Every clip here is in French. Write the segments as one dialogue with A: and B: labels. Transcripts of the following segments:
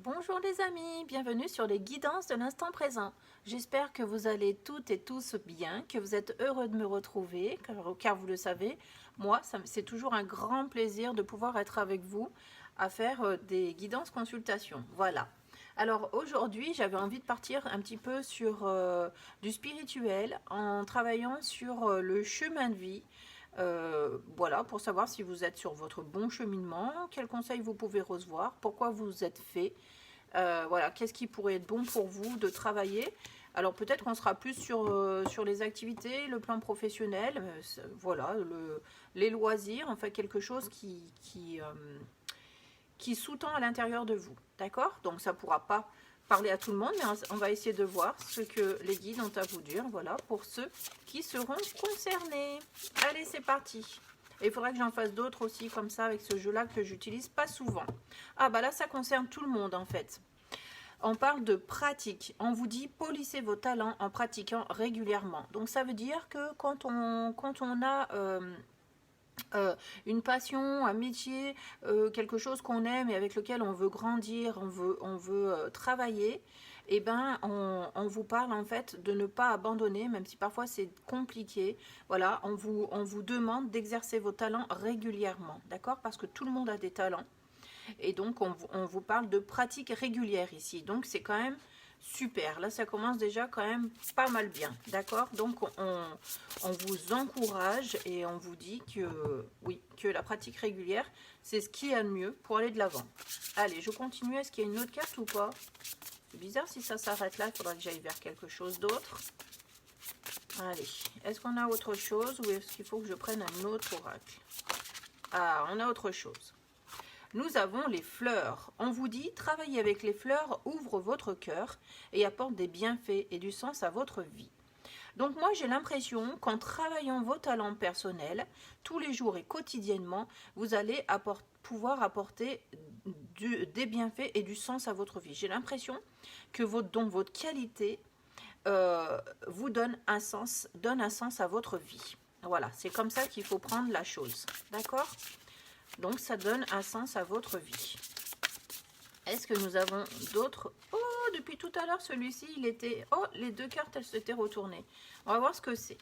A: Bonjour les amis, bienvenue sur les guidances de l'instant présent. J'espère que vous allez toutes et tous bien, que vous êtes heureux de me retrouver, car vous le savez, moi, c'est toujours un grand plaisir de pouvoir être avec vous à faire des guidances consultations. Voilà. Alors aujourd'hui, j'avais envie de partir un petit peu sur du spirituel en travaillant sur le chemin de vie. Voilà, pour savoir si vous êtes sur votre bon cheminement, quels conseils vous pouvez recevoir, pourquoi vous êtes fait, voilà, qu'est-ce qui pourrait être bon pour vous de travailler. Alors peut-être qu'on sera plus sur les activités, le plan professionnel, voilà, les loisirs, enfin quelque chose qui sous-tend à l'intérieur de vous, d'accord? Donc ça ne pourra pas parler à tout le monde, mais on va essayer de voir ce que les guides ont à vous dire, voilà, pour ceux qui seront concernés. Allez, c'est parti. Et il faudra que j'en fasse d'autres aussi, comme ça, avec ce jeu-là que j'utilise pas souvent. Ah bah là, ça concerne tout le monde, en fait. On parle de pratique. On vous dit polissez vos talents en pratiquant régulièrement. Donc ça veut dire que quand on a une passion, un métier, quelque chose qu'on aime et avec lequel on veut grandir, on veut travailler, et ben on vous parle en fait de ne pas abandonner, même si parfois c'est compliqué. Voilà, on vous demande d'exercer vos talents régulièrement, d'accord? Parce que tout le monde a des talents. Et donc on vous parle de pratique régulière ici. Donc c'est quand même super. Là ça commence déjà quand même pas mal bien. D'accord? Donc on vous encourage et on vous dit que oui, que la pratique régulière, c'est ce qui est le mieux pour aller de l'avant. Allez, je continue. Est-ce qu'il y a une autre carte ou pas? C'est bizarre si ça s'arrête là. Il faudra que j'aille vers quelque chose d'autre. Allez, est-ce qu'on a autre chose ou est-ce qu'il faut que je prenne un autre oracle? Ah, on a autre chose. Nous avons les fleurs. On vous dit, travailler avec les fleurs ouvre votre cœur et apporte des bienfaits et du sens à votre vie. Donc moi, j'ai l'impression qu'en travaillant vos talents personnels, tous les jours et quotidiennement, vous allez pouvoir apporter des bienfaits et du sens à votre vie. J'ai l'impression que votre don, votre qualité, vous donne un sens à votre vie. Voilà, c'est comme ça qu'il faut prendre la chose. D'accord ? Donc, ça donne un sens à votre vie. Est-ce que nous avons d'autres? Oh, depuis tout à l'heure, celui-ci, il était... Oh, les deux cartes, elles s'étaient retournées. On va voir ce que c'est.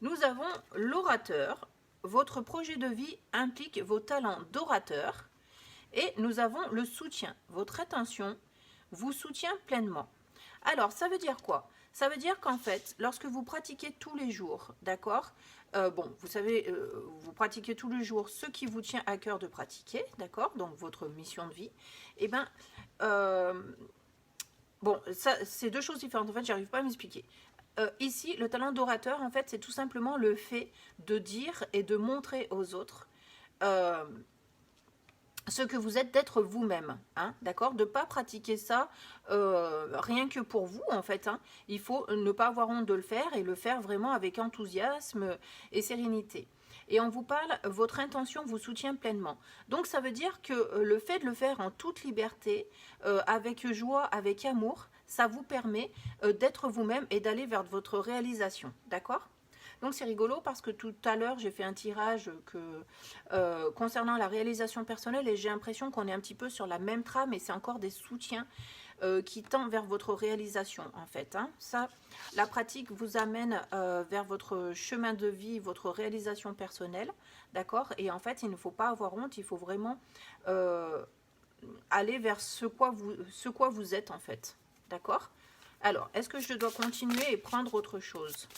A: Nous avons l'orateur. Votre projet de vie implique vos talents d'orateur. Et nous avons le soutien. Votre attention vous soutient pleinement. Alors, ça veut dire quoi? Ça veut dire qu'en fait, lorsque vous pratiquez tous les jours, d'accord, bon, vous savez, vous pratiquez tous les jours ce qui vous tient à cœur de pratiquer, d'accord, donc votre mission de vie, et bien, bon, ça, c'est deux choses différentes, en fait, j'arrive pas à m'expliquer. Ici, le talent d'orateur, en fait, c'est tout simplement le fait de dire et de montrer aux autres ce que vous êtes, d'être vous-même, hein, d'accord? De ne pas pratiquer ça rien que pour vous, en fait. Hein. Il faut ne pas avoir honte de le faire et le faire vraiment avec enthousiasme et sérénité. Et on vous parle, votre intention vous soutient pleinement. Donc ça veut dire que le fait de le faire en toute liberté, avec joie, avec amour, ça vous permet d'être vous-même et d'aller vers votre réalisation, d'accord? Donc c'est rigolo parce que tout à l'heure j'ai fait un tirage concernant la réalisation personnelle et j'ai l'impression qu'on est un petit peu sur la même trame et c'est encore des soutiens qui tendent vers votre réalisation en fait. Hein. Ça, la pratique vous amène vers votre chemin de vie, votre réalisation personnelle, d'accord? Et en fait il ne faut pas avoir honte, il faut vraiment aller vers ce quoi vous êtes en fait, d'accord? Alors, est-ce que je dois continuer et prendre autre chose?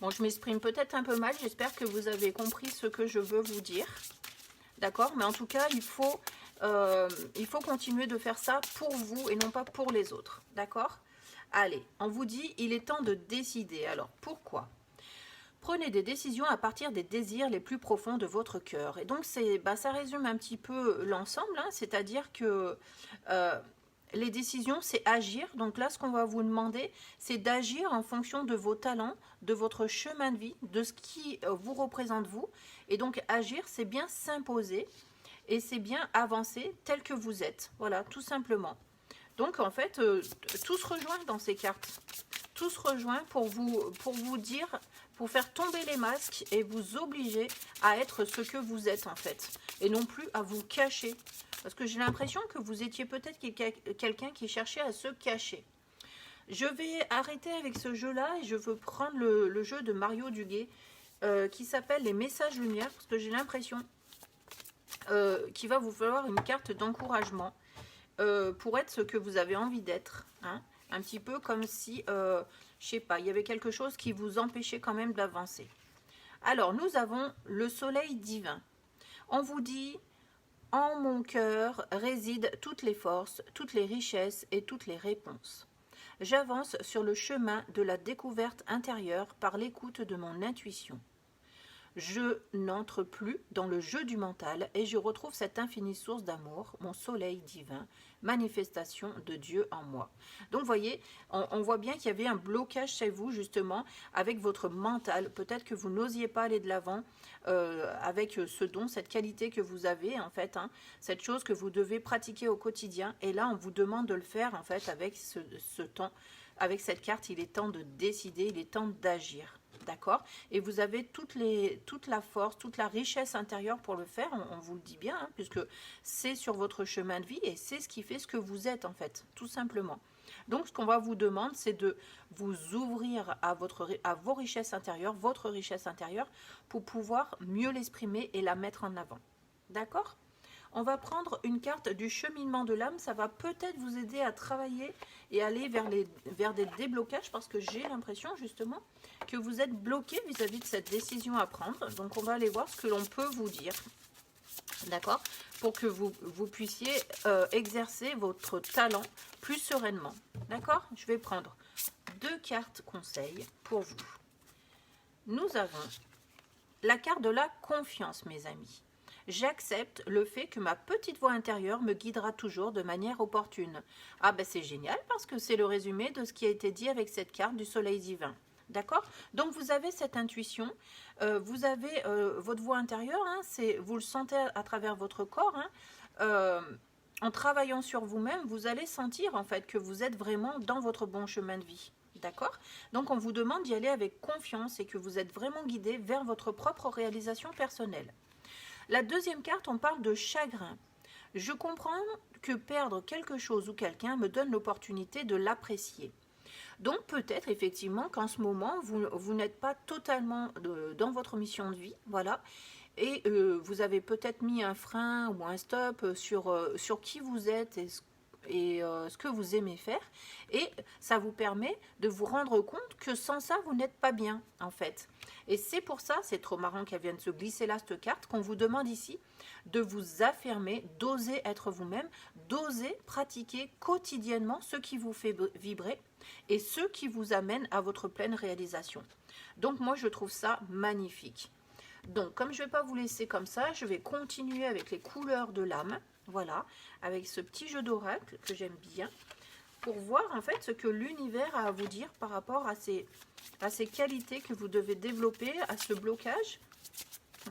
A: Bon, je m'exprime peut-être un peu mal, j'espère que vous avez compris ce que je veux vous dire. D'accord? Mais en tout cas, il faut continuer de faire ça pour vous et non pas pour les autres. D'accord? Allez, on vous dit, il est temps de décider. Alors, pourquoi? Prenez des décisions à partir des désirs les plus profonds de votre cœur. Et donc, ça résume un petit peu l'ensemble, hein, c'est-à-dire que... les décisions, c'est agir. Donc là, ce qu'on va vous demander, c'est d'agir en fonction de vos talents, de votre chemin de vie, de ce qui vous représente vous. Et donc, agir, c'est bien s'imposer et c'est bien avancer tel que vous êtes. Voilà, tout simplement. Donc, en fait, tout se rejoint dans ces cartes. Tout se rejoint pour vous dire, pour faire tomber les masques et vous obliger à être ce que vous êtes, en fait. Et non plus à vous cacher Parce que j'ai l'impression que vous étiez peut-être quelqu'un qui cherchait à se cacher. Je vais arrêter avec ce jeu-là et je veux prendre le jeu de Mario Duguay qui s'appelle les messages lumière, parce que j'ai l'impression qu'il va vous falloir une carte d'encouragement pour être ce que vous avez envie d'être. Hein, un petit peu comme si, je sais pas, il y avait quelque chose qui vous empêchait quand même d'avancer. Alors, nous avons le soleil divin. On vous dit, en mon cœur résident toutes les forces, toutes les richesses et toutes les réponses. J'avance sur le chemin de la découverte intérieure par l'écoute de mon intuition. Je n'entre plus dans le jeu du mental et je retrouve cette infinie source d'amour, mon soleil divin, manifestation de Dieu en moi. Donc, vous voyez, on voit bien qu'il y avait un blocage chez vous, justement, avec votre mental. Peut-être que vous n'osiez pas aller de l'avant avec ce don, cette qualité que vous avez, en fait, hein, cette chose que vous devez pratiquer au quotidien. Et là, on vous demande de le faire, en fait, avec ce temps, avec cette carte. Il est temps de décider, il est temps d'agir. D'accord? Et vous avez toute la force, toute la richesse intérieure pour le faire, on vous le dit bien, hein, puisque c'est sur votre chemin de vie et c'est ce qui fait ce que vous êtes en fait, tout simplement. Donc ce qu'on va vous demander, c'est de vous ouvrir à vos richesses intérieures, votre richesse intérieure, pour pouvoir mieux l'exprimer et la mettre en avant. D'accord? On va prendre une carte du cheminement de l'âme, ça va peut-être vous aider à travailler et aller vers des déblocages, parce que j'ai l'impression justement que vous êtes bloqué vis-à-vis de cette décision à prendre. Donc on va aller voir ce que l'on peut vous dire, d'accord, pour que vous puissiez exercer votre talent plus sereinement. D'accord? Je vais prendre 2 cartes conseils pour vous. Nous avons la carte de la confiance, mes amis. J'accepte le fait que ma petite voix intérieure me guidera toujours de manière opportune. Ah ben c'est génial, parce que c'est le résumé de ce qui a été dit avec cette carte du soleil divin. D'accord? Donc vous avez cette intuition, vous avez votre voix intérieure, hein, vous le sentez à travers votre corps, hein, en travaillant sur vous-même, vous allez sentir en fait que vous êtes vraiment dans votre bon chemin de vie. D'accord? Donc on vous demande d'y aller avec confiance et que vous êtes vraiment guidé vers votre propre réalisation personnelle. La deuxième carte, on parle de chagrin. Je comprends que perdre quelque chose ou quelqu'un me donne l'opportunité de l'apprécier. Donc peut-être effectivement qu'en ce moment, vous n'êtes pas totalement dans votre mission de vie, voilà, et vous avez peut-être mis un frein ou un stop sur qui vous êtes et ce que vous aimez faire, et ça vous permet de vous rendre compte que sans ça, vous n'êtes pas bien, en fait. Et c'est pour ça, c'est trop marrant qu'elle vienne se glisser là, cette carte, qu'on vous demande ici de vous affirmer, d'oser être vous-même, d'oser pratiquer quotidiennement ce qui vous fait vibrer et ce qui vous amène à votre pleine réalisation. Donc moi, je trouve ça magnifique. Donc, comme je ne vais pas vous laisser comme ça, je vais continuer avec les couleurs de l'âme, voilà, avec ce petit jeu d'oracle que j'aime bien, pour voir en fait ce que l'univers a à vous dire par rapport à ces qualités que vous devez développer, à ce blocage,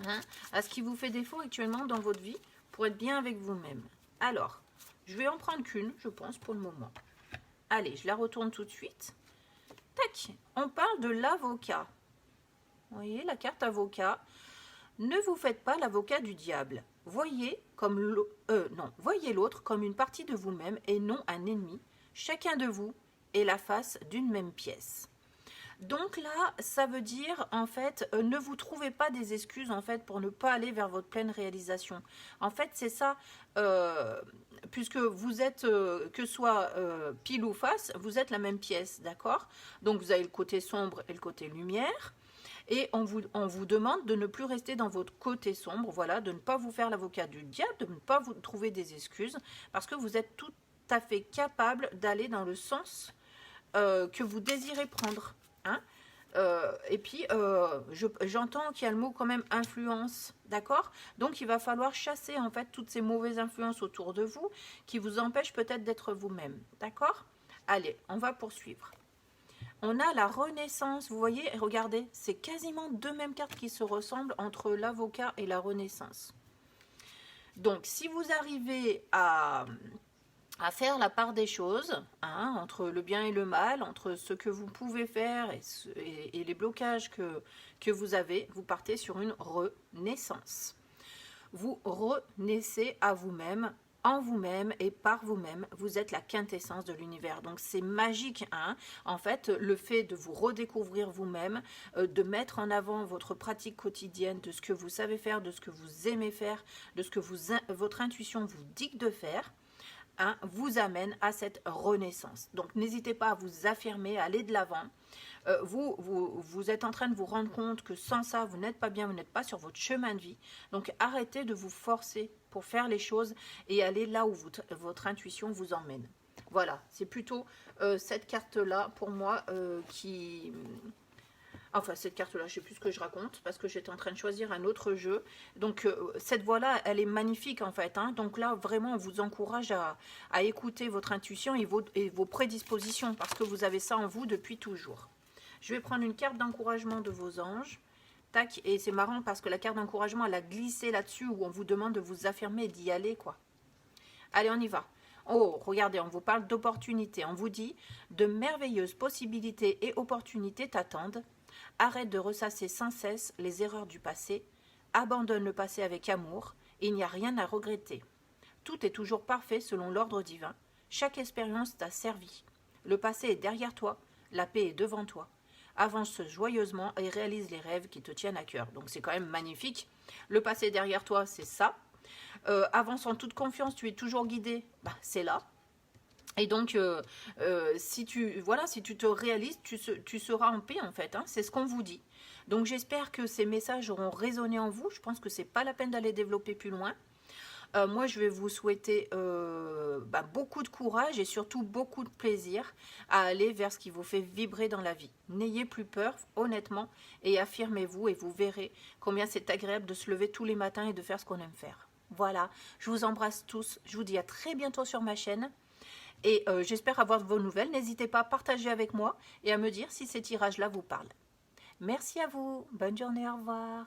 A: hein, à ce qui vous fait défaut actuellement dans votre vie, pour être bien avec vous-même. Alors, je vais en prendre qu'une, je pense, pour le moment. Allez, je la retourne tout de suite. Tac, on parle de l'avocat. Vous voyez, la carte avocat. Ne vous faites pas l'avocat du diable. Voyez l'autre comme une partie de vous-même et non un ennemi. Chacun de vous est la face d'une même pièce. Donc là, ça veut dire, en fait, ne vous trouvez pas des excuses, en fait, pour ne pas aller vers votre pleine réalisation. En fait, c'est ça, puisque vous êtes, que soit pile ou face, vous êtes la même pièce, d'accord? Donc, vous avez le côté sombre et le côté lumière. Et on vous demande de ne plus rester dans votre côté sombre, voilà, de ne pas vous faire l'avocat du diable, de ne pas vous trouver des excuses, parce que vous êtes tout à fait capable d'aller dans le sens que vous désirez prendre. Hein, et puis, j'entends qu'il y a le mot quand même influence, d'accord? Donc, il va falloir chasser en fait toutes ces mauvaises influences autour de vous qui vous empêchent peut-être d'être vous-même, d'accord? Allez, on va poursuivre. On a la Renaissance, vous voyez, regardez, c'est quasiment 2 mêmes cartes qui se ressemblent entre l'avocat et la Renaissance. Donc, si vous arrivez à faire la part des choses, hein, entre le bien et le mal, entre ce que vous pouvez faire et les blocages que vous avez, vous partez sur une renaissance. Vous renaissez à vous-même en vous-même et par vous-même. Vous êtes la quintessence de l'univers. Donc c'est magique, hein. En fait, le fait de vous redécouvrir vous-même, de mettre en avant votre pratique quotidienne, de ce que vous savez faire, de ce que vous aimez faire, de ce que votre intuition vous dicte de faire, hein, vous amène à cette renaissance. Donc n'hésitez pas à vous affirmer, à aller de l'avant. Vous êtes en train de vous rendre compte que sans ça, vous n'êtes pas bien, vous n'êtes pas sur votre chemin de vie. Donc arrêtez de vous forcer pour faire les choses et aller là où votre intuition vous emmène. Voilà, c'est plutôt cette carte-là pour moi qui... Enfin, cette carte-là, je ne sais plus ce que je raconte, parce que j'étais en train de choisir un autre jeu. Donc, cette voie-là, elle est magnifique, en fait, hein. Donc là, vraiment, on vous encourage à écouter votre intuition et vos prédispositions, parce que vous avez ça en vous depuis toujours. Je vais prendre une carte d'encouragement de vos anges. Tac, et c'est marrant, parce que la carte d'encouragement, elle a glissé là-dessus, où on vous demande de vous affirmer et d'y aller, quoi. Allez, on y va. Oh, regardez, on vous parle d'opportunités. On vous dit, de merveilleuses possibilités et opportunités t'attendent. Arrête de ressasser sans cesse les erreurs du passé, abandonne le passé avec amour, il n'y a rien à regretter. Tout est toujours parfait selon l'ordre divin, chaque expérience t'a servi. Le passé est derrière toi, la paix est devant toi. Avance joyeusement et réalise les rêves qui te tiennent à cœur. Donc c'est quand même magnifique. Le passé est derrière toi, c'est ça. Avance en toute confiance, tu es toujours guidé, bah, c'est là. Et donc, si tu te réalises, tu seras en paix, en fait, hein, c'est ce qu'on vous dit. Donc, j'espère que ces messages auront résonné en vous. Je pense que c'est pas la peine d'aller développer plus loin. Moi, je vais vous souhaiter beaucoup de courage et surtout beaucoup de plaisir à aller vers ce qui vous fait vibrer dans la vie. N'ayez plus peur, honnêtement, et affirmez-vous et vous verrez combien c'est agréable de se lever tous les matins et de faire ce qu'on aime faire. Voilà, je vous embrasse tous. Je vous dis à très bientôt sur ma chaîne. Et j'espère avoir vos nouvelles. N'hésitez pas à partager avec moi et à me dire si ces tirages-là vous parlent. Merci à vous. Bonne journée. Au revoir.